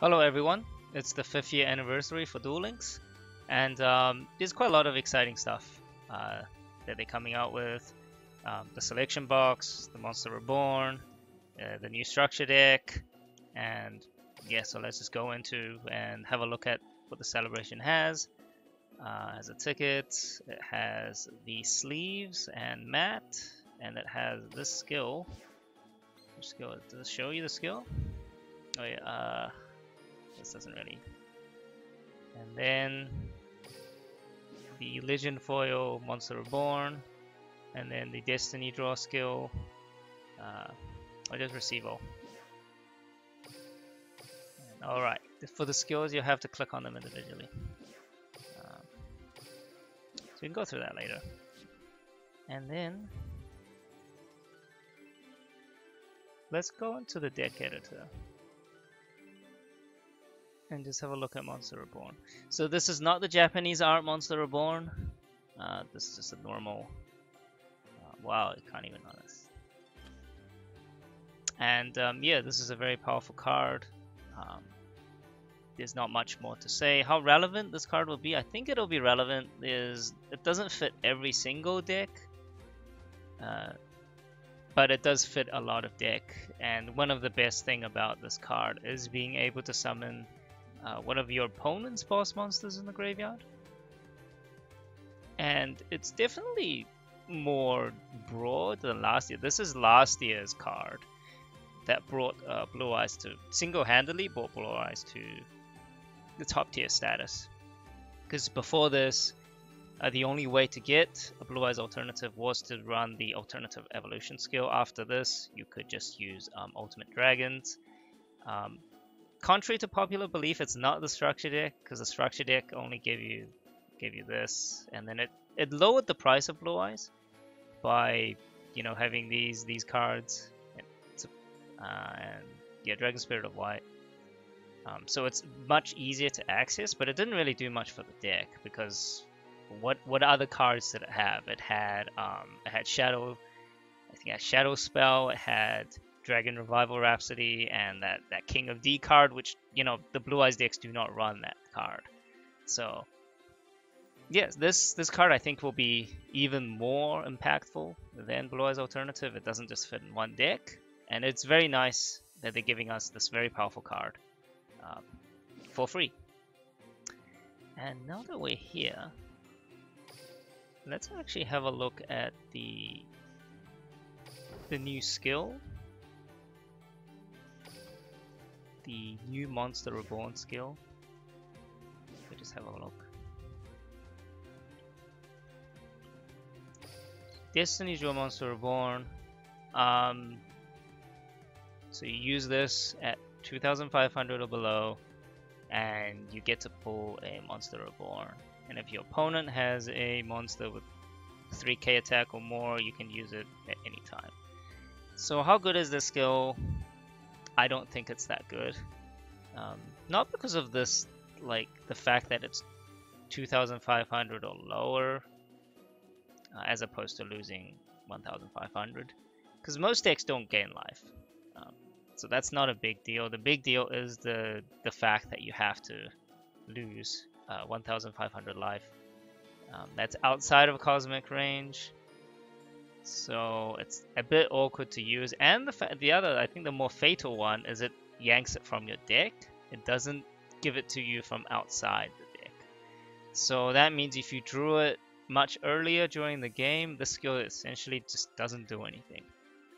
Hello everyone, it's the 5th year anniversary for Duel Links, and there's quite a lot of exciting stuff that they're coming out with. The selection box, the Monster Reborn, the new structure deck, and yeah, so let's just go into and have a look at what the celebration has. It has a ticket, it has the sleeves and mat, and it has this skill. Which skill? Does it show you the skill? Oh yeah, this doesn't really. And then the Legend Foil Monster Reborn, and then the Destiny Draw skill. I'll just receive all. Alright, for the skills, you'll have to click on them individually. So we can go through that later. And then let's go into the deck editor and just have a look at Monster Reborn. So this is not the Japanese art Monster Reborn. This is just a normal. Wow, you can't even notice. And yeah, this is a very powerful card. There's not much more to say. How relevant this card will be, I think it'll be relevant. It doesn't fit every single deck, but it does fit a lot of deck. And one of the best thing about this card is being able to summon one of your opponent's boss monsters in the graveyard. And it's definitely more broad than last year. This is last year's card that brought Blue Eyes to single-handedly brought Blue Eyes to the top tier status. Because before this, the only way to get a Blue Eyes alternative was to run the alternative evolution skill. After this, you could just use Ultimate Dragons. Contrary to popular belief, it's not the structure deck, because the structure deck only gave you this, and then it lowered the price of Blue Eyes by having these cards, and yeah, Dragon Spirit of White. So it's much easier to access, but it didn't really do much for the deck, because what other cards did it have? It had Shadow, I think it had Shadow Spell, it had Dragon Revival Rhapsody, and that King of D card, which the Blue Eyes decks do not run that card. So yes, this card I think will be even more impactful than Blue Eyes Alternative. It doesn't just fit in one deck, and it's very nice that they're giving us this very powerful card for free. And now that we're here, let's actually have a look at the new skill, the new Monster Reborn skill. So just have a look. Destiny's Duel Monster Reborn. So you use this at 2,500 or below, and you get to pull a Monster Reborn. And if your opponent has a monster with 3k attack or more, you can use it at any time. So how good is this skill? I don't think it's that good. Not because of this, like the fact that it's 2,500 or lower, as opposed to losing 1,500, because most decks don't gain life. So that's not a big deal. The big deal is the fact that you have to lose 1,500 life. That's outside of cosmic range, so it's a bit awkward to use. And the other, I think the more fatal one, is it yanks it from your deck. It doesn't give it to you from outside the deck. So that means if you drew it much earlier during the game, the skill essentially just doesn't do anything.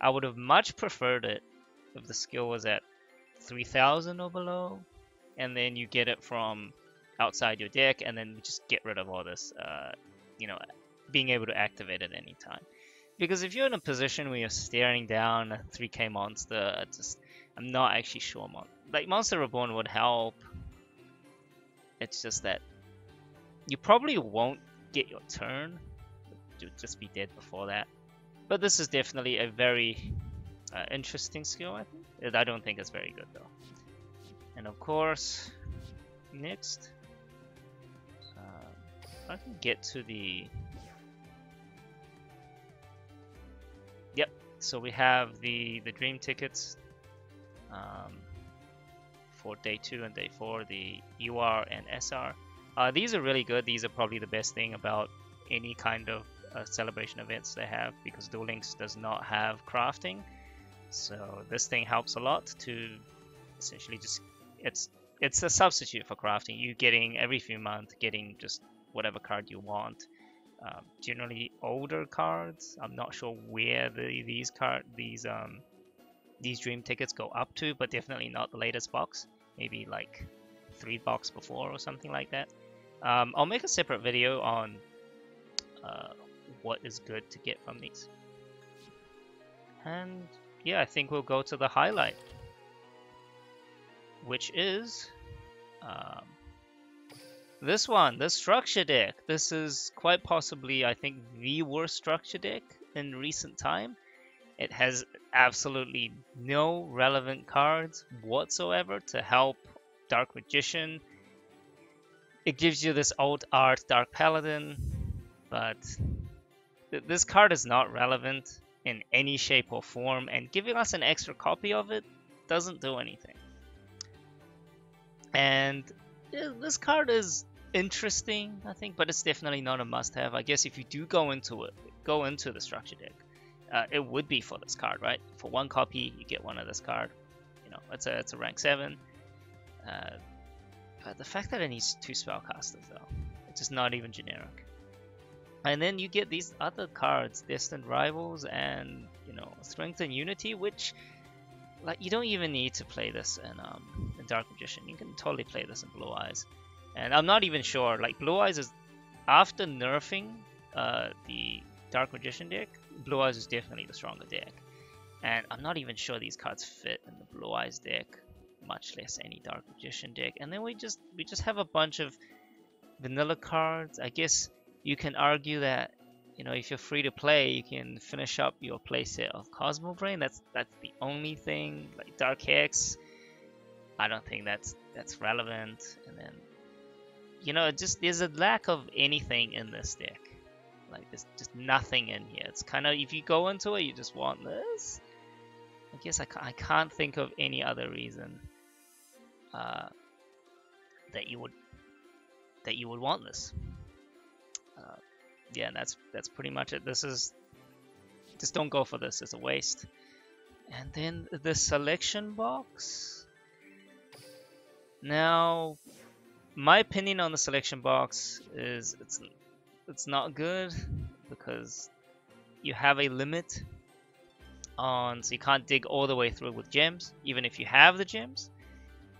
I would have much preferred it if the skill was at 3,000 or below, and then you get it from outside your deck, and then you just get rid of all this, being able to activate it anytime. Because if you're in a position where you're staring down a 3k monster, I'm not actually sure. Like Monster Reborn would help. It's just that you probably won't get your turn. You'll just be dead before that. But this is definitely a very interesting skill, I think. I don't think it's very good though. And of course, next, I can get to the. Yep. So we have the dream tickets for day 2 and day 4, the UR and SR. These are really good. These are probably the best thing about any kind of celebration events they have, because Duel Links does not have crafting. So this thing helps a lot to essentially just, it's a substitute for crafting. You getting every few months, getting just whatever card you want. Generally older cards. I'm not sure where these dream tickets go up to, but definitely not the latest box. Maybe like 3 box before or something like that. I'll make a separate video on what is good to get from these. And yeah, I think we'll go to the highlight, which is this one, the structure deck. This is quite possibly, I think, the worst structure deck in recent time. It has absolutely no relevant cards whatsoever to help Dark Magician. It gives you this old art Dark Paladin, but this card is not relevant in any shape or form, and giving us an extra copy of it doesn't do anything. And this card is interesting, I think, but it's definitely not a must-have. I guess if you do go into the structure deck, it would be for this card, right? For 1 copy, you get one of this card. You know, it's a rank 7. But the fact that it needs 2 spellcasters, though, it's just not even generic. And then you get these other cards, Distant Rivals and, you know, Strength and Unity, which, like, you don't even need to play this in Dark Magician. You can totally play this in Blue Eyes. And I'm not even sure, like, Blue Eyes is, after nerfing the Dark Magician deck, Blue Eyes is definitely the stronger deck. And I'm not even sure these cards fit in the Blue Eyes deck, much less any Dark Magician deck. And then we just have a bunch of vanilla cards. I guess you can argue that, you know, if you're free to play, you can finish up your playset of Cosmo Brain. That's the only thing. Like Dark Hex, I don't think that's relevant. And then, you know, there's a lack of anything in this deck. Like, there's just nothing in here. It's kind of, if you go into it, you just want this. I guess I can't think of any other reason that you would want this. Yeah, and that's pretty much it. Just don't go for this. It's a waste. And then the selection box. Now, my opinion on the selection box is it's not good, because you have a limit on, so you can't dig all the way through with gems. Even if you have the gems,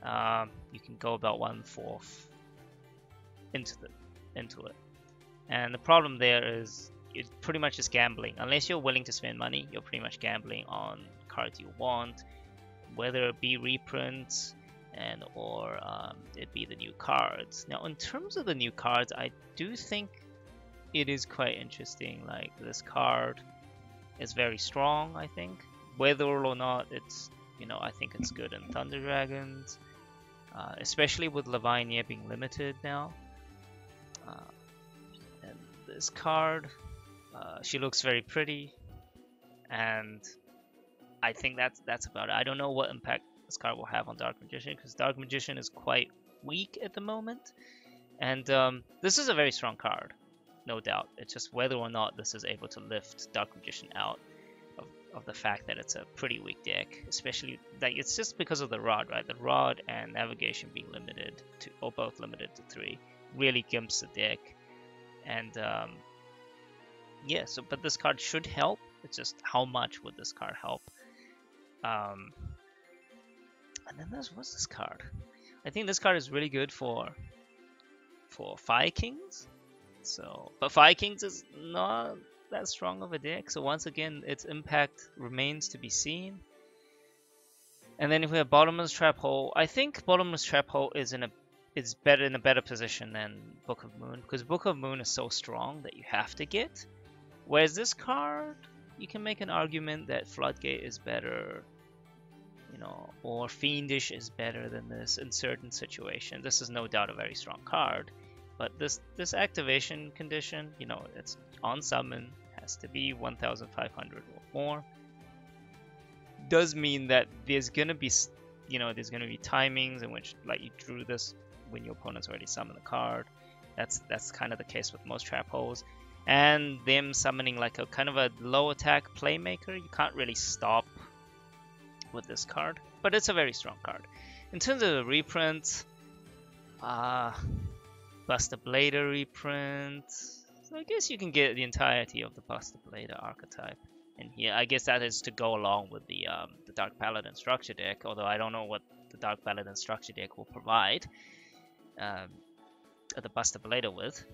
you can go about 1/4 into it. And the problem there is it's pretty much just gambling. Unless you're willing to spend money, you're pretty much gambling on cards you want, whether it be reprints or it be the new cards. Now, in terms of the new cards, I do think it is quite interesting. Like, this card is very strong, I think. Whether or not it's, you know, I think it's good in Thunder Dragons, especially with Lavinia being limited now. And this card, she looks very pretty, and I think that's about it. I don't know what impact this card will have on Dark Magician, because Dark Magician is quite weak at the moment, and this is a very strong card, no doubt. It's just whether or not this is able to lift Dark Magician out of the fact that it's a pretty weak deck, especially that it's just because of the rod, right? The rod and navigation being limited to, or both limited to 3, really gimps the deck. And yeah, so but this card should help. It's just how much would this card help? And then what's this card? I think this card is really good for Fire Kings. So, but Fire Kings is not that strong of a deck. So once again, its impact remains to be seen. And then if we have Bottomless Trap Hole, I think Bottomless Trap Hole is in a better position than Book of Moon, because Book of Moon is so strong that you have to get. Whereas this card, you can make an argument that Floodgate is better, you know, or Fiendish is better than this in certain situations. This is no doubt a very strong card, but this activation condition, you know, it's on summon, has to be 1,500 or more, does mean that there's gonna be you know, there's going to be timings in which like you drew this when your opponent's already summoned a card. That's kind of the case with most trap holes. And them summoning like a kind of a low attack playmaker, you can't really stop with this card, but it's a very strong card. In terms of the reprints, Buster Blader reprint. So I guess you can get the entirety of the Buster Blader archetype in here. I guess that is to go along with the Dark Paladin structure deck, although I don't know what the Dark Paladin structure deck will provide the Buster Blader with,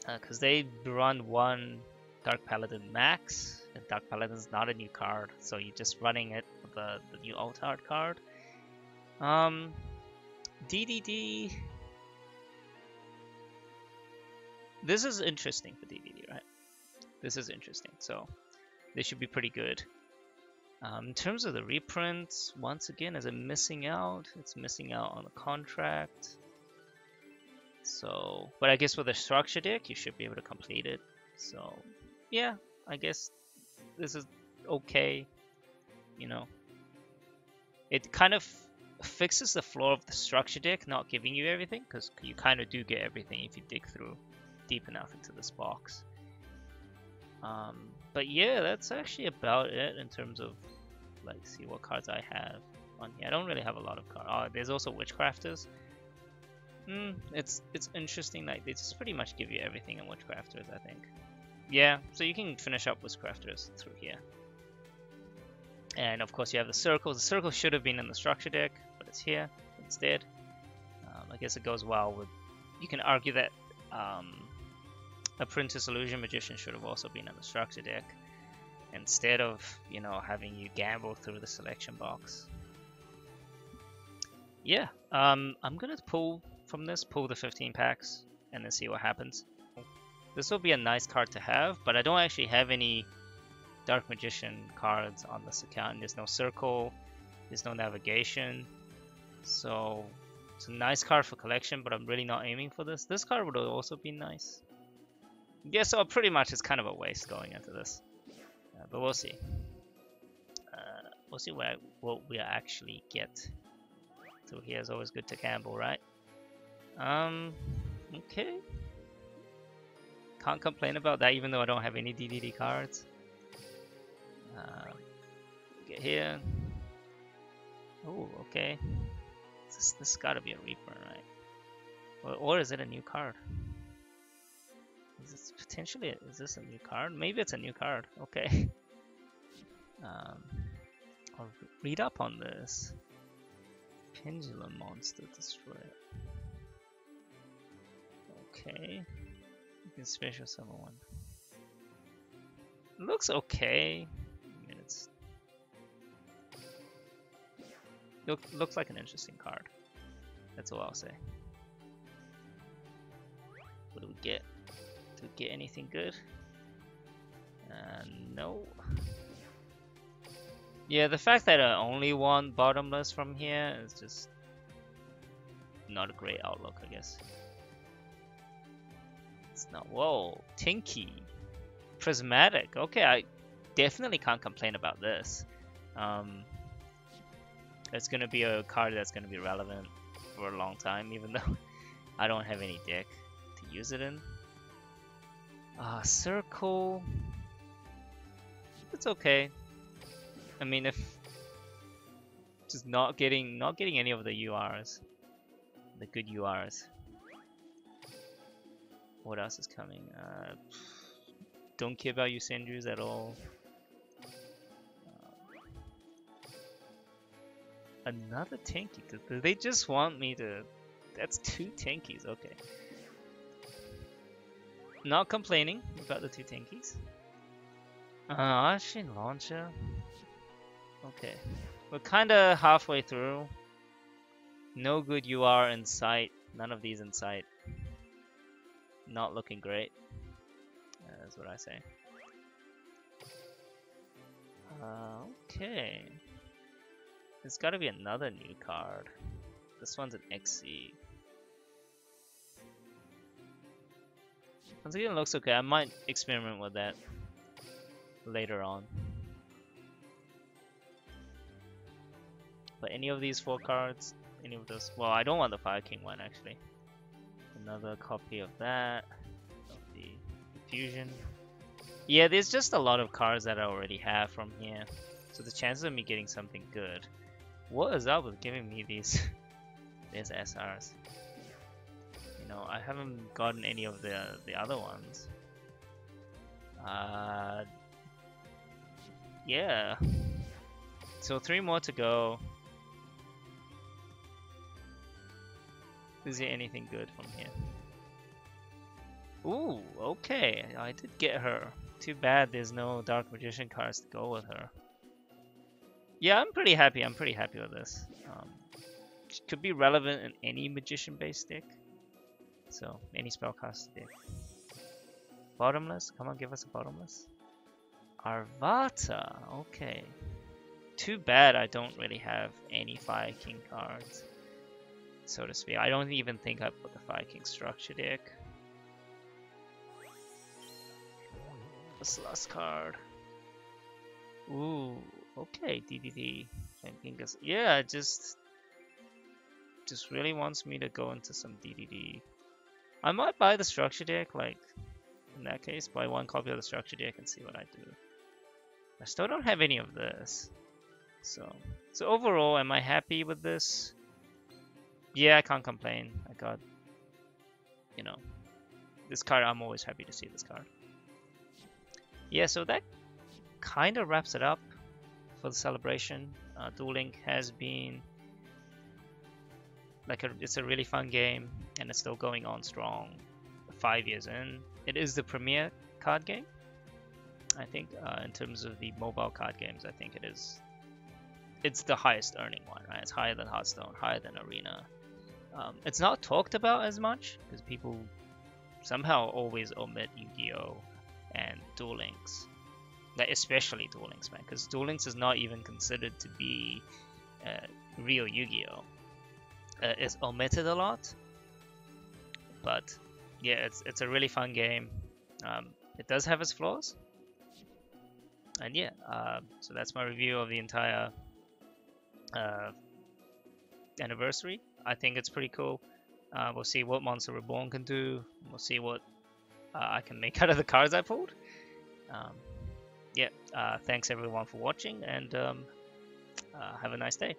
because they run one Dark Paladin max, and Dark Paladin is not a new card, so you're just running it with the new Altart card. DDD. This is interesting for DDD, right? This is interesting, so this should be pretty good. In terms of the reprints, once again, is it missing out? It's missing out on the contract. So, but I guess with a structure deck, you should be able to complete it. So, yeah, I guess this is okay. You know, it kind of fixes the flaw of the structure deck not giving you everything, because you kind of do get everything if you dig through deep enough into this box. But yeah, that's actually about it in terms of, like, see what cards I have on here. I don't really have a lot of cards. Oh, there's also Witchcrafters. It's interesting. Like, they just pretty much give you everything in Witchcrafters, I think. Yeah, so you can finish up Witchcrafters through here. And of course you have the circles. The circle should have been in the structure deck, but it's here instead. I guess it goes well with. You can argue that Apprentice Illusion Magician should have also been in the structure deck, instead of, you know, having you gamble through the selection box. Yeah, I'm gonna pull from this, pull the 15 packs, and then see what happens. This will be a nice card to have, but I don't actually have any Dark Magician cards on this account. There's no circle, there's no navigation, so it's a nice card for collection, but I'm really not aiming for this. This card would also be nice. Yeah, so pretty much it's kind of a waste going into this, but we'll see. We'll see what we actually get. So here is always good to gamble, right? Okay. Can't complain about that, even though I don't have any DDD cards. Get here. Oh, okay. This gotta be a reprint, right? Or is it a new card? Is this potentially? Is this a new card? Maybe it's a new card. Okay. I'll read up on this. Pendulum Monster Destroyer. Okay. You can special summon one. It looks okay. I mean, looks like an interesting card. That's all I'll say. What do we get? Do we get anything good? No. Yeah, the fact that I only want bottomless from here is just not a great outlook, I guess. It's not. Whoa, Tinky. Prismatic. Okay, I definitely can't complain about this. It's gonna be a card that's gonna be relevant for a long time, even though I don't have any deck to use it in. Circle. It's okay. I mean, if just not getting any of the URs, the good URs. What else is coming? Don't care about you Sendries at all. Another Tinky. Do they just want me to? That's 2 Tinkies. Okay. Not complaining about the 2 Tinkies. Ashen Launcher. Okay. We're kinda halfway through. No good UR in sight. None of these in sight. Not looking great. That's what I say. Okay. There's gotta be another new card. This one's an XC. Once again, it looks okay. I might experiment with that later on. But any of these 4 cards, any of those, well, I don't want the Fire King one actually. Another copy of that, of the Fusion. Yeah, there's just a lot of cards that I already have from here. So the chances of me getting something good. What is up with giving me these SRs? You know, I haven't gotten any of the other ones. Yeah. So 3 more to go. Is there anything good from here? Ooh, okay. I did get her. Too bad there's no Dark Magician cards to go with her. Yeah, I'm pretty happy. I'm pretty happy with this. Could be relevant in any Magician-based deck. So, any spellcast deck. Bottomless? Come on, give us a bottomless. Arvata. Okay. Too bad I don't really have any Fire King cards, so to speak. I don't even think I put the Fire King structure deck. This last card. Ooh, okay, DDD. Yeah, just really wants me to go into some DDD. I might buy the structure deck, like, in that case, buy 1 copy of the structure deck and see what I do. I still don't have any of this. So overall, am I happy with this? Yeah, I can't complain. I got, you know, this card. I'm always happy to see this card. Yeah, so that kind of wraps it up for the celebration. Duel Links has been like it's a really fun game, and it's still going on strong. 5 years in, it is the premier card game. I think in terms of the mobile card games, I think it is. It's the highest earning one, right? It's higher than Hearthstone, higher than Arena. It's not talked about as much because people somehow always omit Yu-Gi-Oh! And Duel Links. Like, especially Duel Links, man, because Duel Links is not even considered to be real Yu-Gi-Oh! It's omitted a lot, but yeah, it's a really fun game. It does have its flaws, and yeah, so that's my review of the entire anniversary. I think it's pretty cool. We'll see what Monster Reborn can do. We'll see what I can make out of the cards I pulled. Yeah, thanks everyone for watching, and have a nice day.